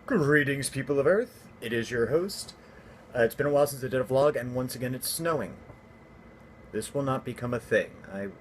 Greetings, people of Earth. It is your host. It's been a while since I did a vlog, and once again, it's snowing. This will not become a thing.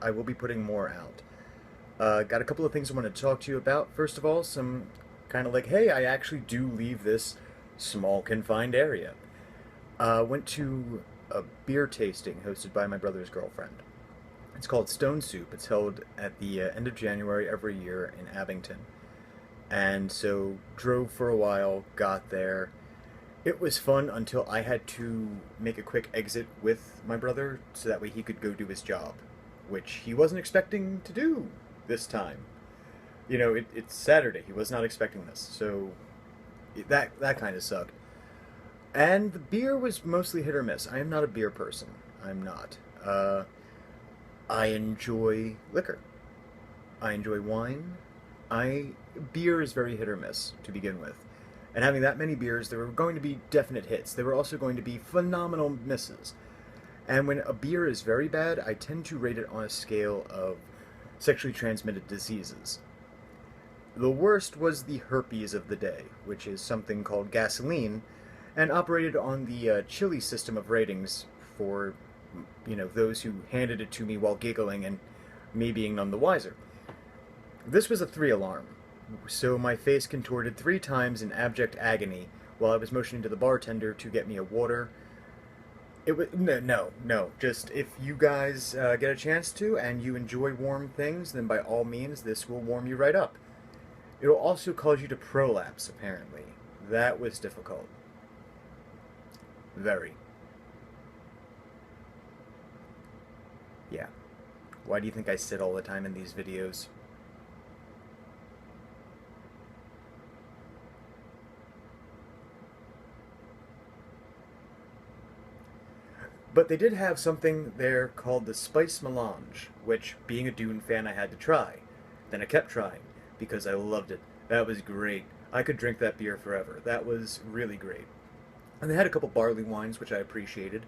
I will be putting more out. Got a couple of things I want to talk to you about. First of all, some kind of like, hey, I actually do leave this small, confined area. Went to a beer tasting hosted by my brother's girlfriend. It's called Stone Soup. It's held at the end of January every year in Abington. And so drove for a while, got there. It was fun until I had to make a quick exit with my brother so that way he could go do his job, which he wasn't expecting to do this time. It's Saturday. He was not expecting this, so that kind of sucked. And the beer was mostly hit or miss. I am not a beer person. I'm not. I enjoy liquor. I enjoy wine. Beer is very hit or miss to begin with. And having that many beers, there were going to be definite hits. There were also going to be phenomenal misses. And when a beer is very bad, I tend to rate it on a scale of sexually transmitted diseases. The worst was the herpes of the day, which is something called gasoline, and operated on the chili system of ratings for, those who handed it to me while giggling and me being none the wiser. This was a 3 alarm, so my face contorted 3 times in abject agony while I was motioning to the bartender to get me a water. It was no. Just if you guys get a chance to and you enjoy warm things, then by all means, this will warm you right up. It'll also cause you to prolapse, apparently. That was difficult. Very. Yeah. Why do you think I sit all the time in these videos? But they did have something there called the Spice Melange, which, being a Dune fan, I had to try. Then I kept trying, because I loved it. That was great. I could drink that beer forever. That was really great. And they had a couple barley wines, which I appreciated.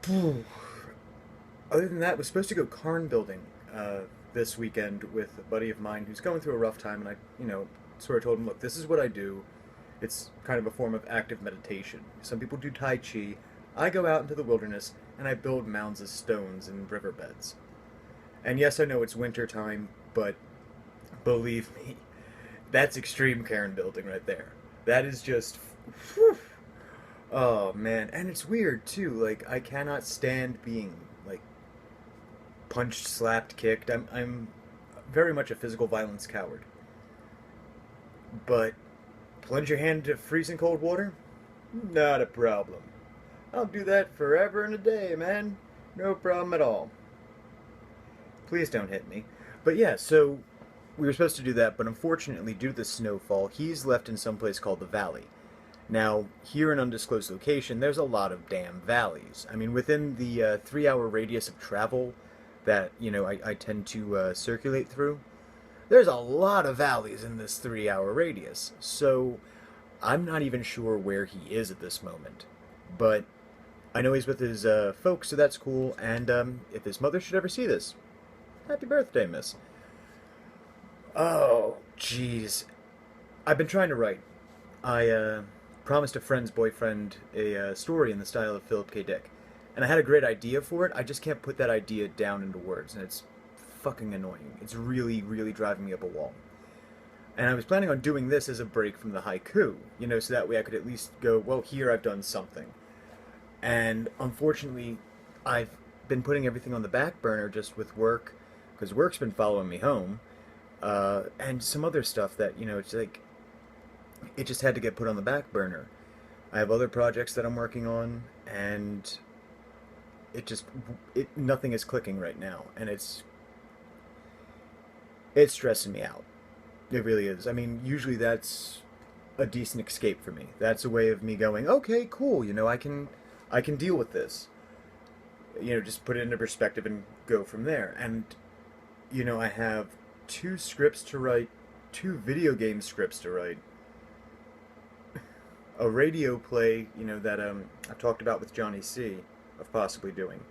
Other than that, I was supposed to go cairn building this weekend with a buddy of mine who's going through a rough time, and I, sort of told him, look, this is what I do. It's kind of a form of active meditation. Some people do Tai Chi. I go out into the wilderness and I build mounds of stones in riverbeds. And yes, I know it's winter time, but believe me, that's extreme cairn building right there. That is just, whew. Oh man, and it's weird too. Like I cannot stand being like punched, slapped, kicked. I'm very much a physical violence coward. But plunge your hand into freezing cold water? Not a problem. I'll do that forever and a day, man. No problem at all. Please don't hit me. But yeah, so we were supposed to do that, but unfortunately, due to the snowfall, he's left in some place called the Valley. Now, here in undisclosed location, there's a lot of damn valleys. I mean, within the 3-hour radius of travel that, I tend to circulate through, there's a lot of valleys in this 3-hour radius. So, I'm not even sure where he is at this moment. But I know he's with his folks, so that's cool. And if his mother should ever see this, happy birthday, miss. Oh, jeez. I've been trying to write. I promised a friend's boyfriend a story in the style of Philip K. Dick. And I had a great idea for it. I just can't put that idea down into words. And it's fucking annoying. It's really, really driving me up a wall. And I was planning on doing this as a break from the haiku, so that way I could at least go, well, here I've done something. And unfortunately, I've been putting everything on the back burner just with work, because work's been following me home, and some other stuff that, it's like, it just had to get put on the back burner. I have other projects that I'm working on, and nothing is clicking right now, and it's stressing me out. It really is. I mean, usually that's a decent escape for me. That's a way of me going, okay, cool, I can deal with this. Just put it into perspective and go from there. And, I have 2 scripts to write, 2 video game scripts to write, a radio play, that I've talked about with Johnny C. of possibly doing.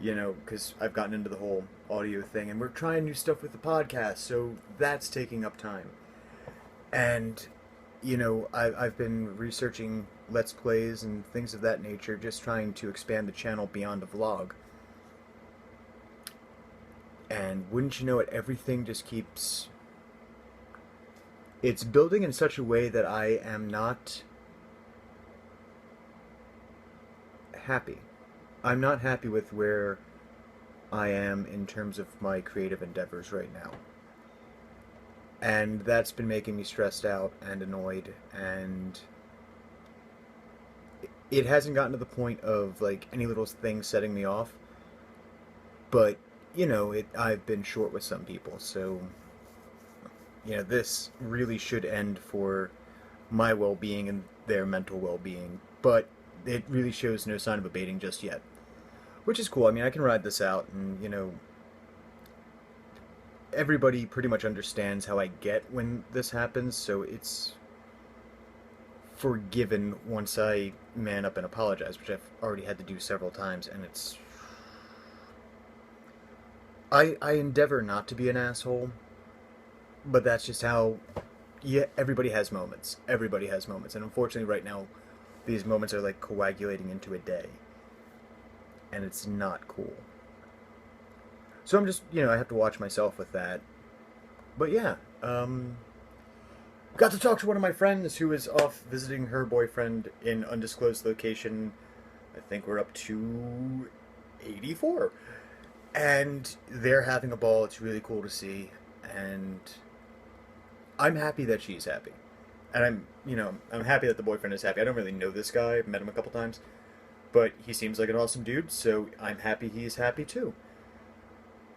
Because I've gotten into the whole audio thing, and we're trying new stuff with the podcast, so that's taking up time. And, you know, I've been researching Let's Plays and things of that nature, just trying to expand the channel beyond a vlog. And wouldn't you know it, everything just keeps... It's building in such a way that I am not happy. I'm not happy with where I am in terms of my creative endeavors right now. And that's been making me stressed out and annoyed, and it hasn't gotten to the point of like any little thing setting me off, but you know, I've been short with some people, so you know, this really should end for my well-being and their mental well-being, but it really shows no sign of abating just yet, which is cool. I mean, I can ride this out, and you know, everybody pretty much understands how I get when this happens, so it's forgiven once I man up and apologize, which I've already had to do several times, and it's... I endeavor not to be an asshole, but that's just how... Yeah, everybody has moments. Everybody has moments, and unfortunately right now, these moments are like coagulating into a day, and it's not cool. So I'm just, you know, I have to watch myself with that. But yeah, got to talk to one of my friends who is off visiting her boyfriend in undisclosed location. I think we're up to 84. And they're having a ball. It's really cool to see. And I'm happy that she's happy. And I'm happy that the boyfriend is happy. I don't really know this guy. I've met him a couple times. But he seems like an awesome dude, so I'm happy he's happy too.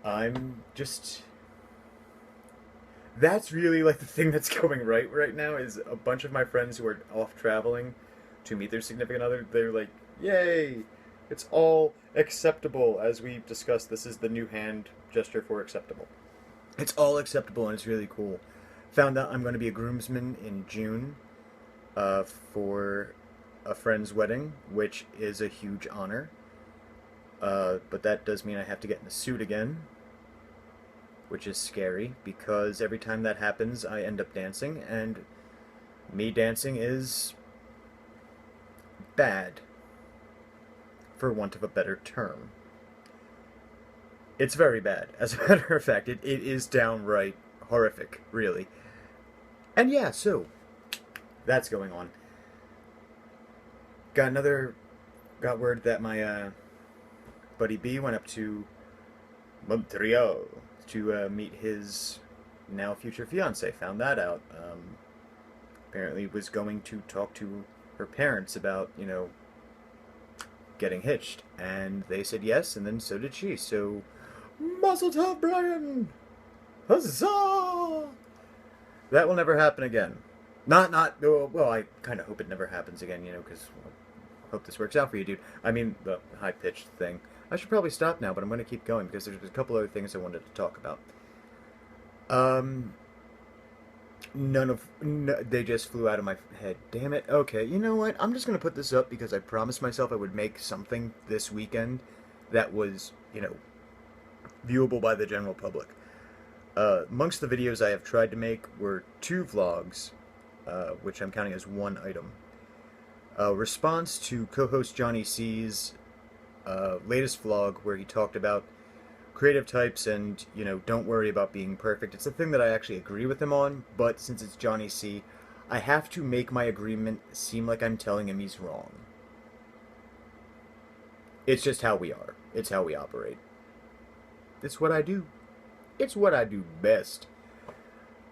I'm just... That's really like the thing that's going right now is a bunch of my friends who are off traveling to meet their significant other, they're like, yay, it's all acceptable. As we discussed, this is the new hand gesture for acceptable. It's all acceptable and it's really cool. Found out I'm going to be a groomsman in June for a friend's wedding, which is a huge honor. But that does mean I have to get in a suit again, which is scary, because every time that happens, I end up dancing, and me dancing is bad, for want of a better term. It's very bad. As a matter of fact, it is downright horrific, really. And yeah, so, that's going on. Got word that my buddy B went up to Montreal to meet his now future fiance. Found that out. Apparently was going to talk to her parents about, you know, getting hitched. And they said yes, and then so did she. So, Mazel Tov, Brian! Huzzah! That will never happen again. Well, I kind of hope it never happens again, you know, because I hope this works out for you, dude. I mean, the high-pitched thing. I should probably stop now, but I'm going to keep going because there's a couple other things I wanted to talk about. They just flew out of my head. Damn it. Okay, you know what? I'm just going to put this up because I promised myself I would make something this weekend that was, you know, viewable by the general public. Amongst the videos I have tried to make were 2 vlogs, which I'm counting as one item. Response to co-host Johnny C's latest vlog where he talked about creative types and, you know, don't worry about being perfect. It's a thing that I actually agree with him on, but since it's Johnny C, I have to make my agreement seem like I'm telling him he's wrong. It's just how we are. It's how we operate. It's what I do. It's what I do best.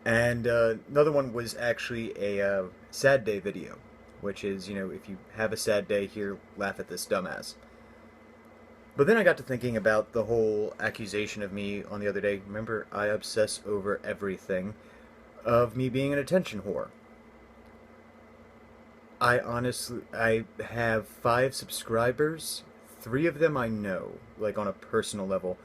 And another one was actually a sad day video, which is, you know, if you have a sad day here, laugh at this dumbass. But then I got to thinking about the whole accusation of me on the other day. Remember, I obsess over everything, of me being an attention whore. I have 5 subscribers. 3 of them I know, like on a personal level.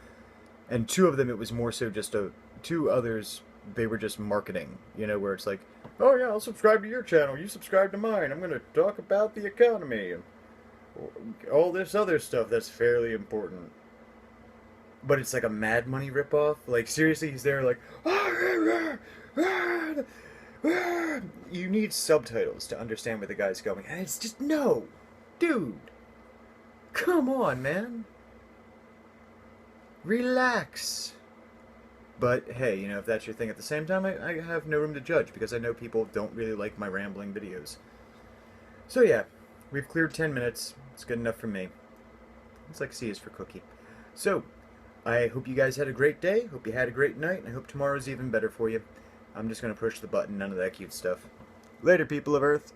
And 2 of them, it was more so just 2 others, they were just marketing, you know, where it's like, oh yeah, I'll subscribe to your channel, you subscribe to mine, I'm going to talk about the economy, and all this other stuff that's fairly important. But it's like a Mad Money ripoff. Like, seriously, he's there like, You need subtitles to understand where the guy's going. And it's just, no! Dude! Come on, man! Relax! But hey, you know, if that's your thing at the same time, I have no room to judge because I know people don't really like my rambling videos. So yeah, we've cleared 10 minutes. It's good enough for me. It's like C is for cookie. So, I hope you guys had a great day, hope you had a great night, and I hope tomorrow's even better for you. I'm just going to push the button, none of that cute stuff. Later, people of Earth.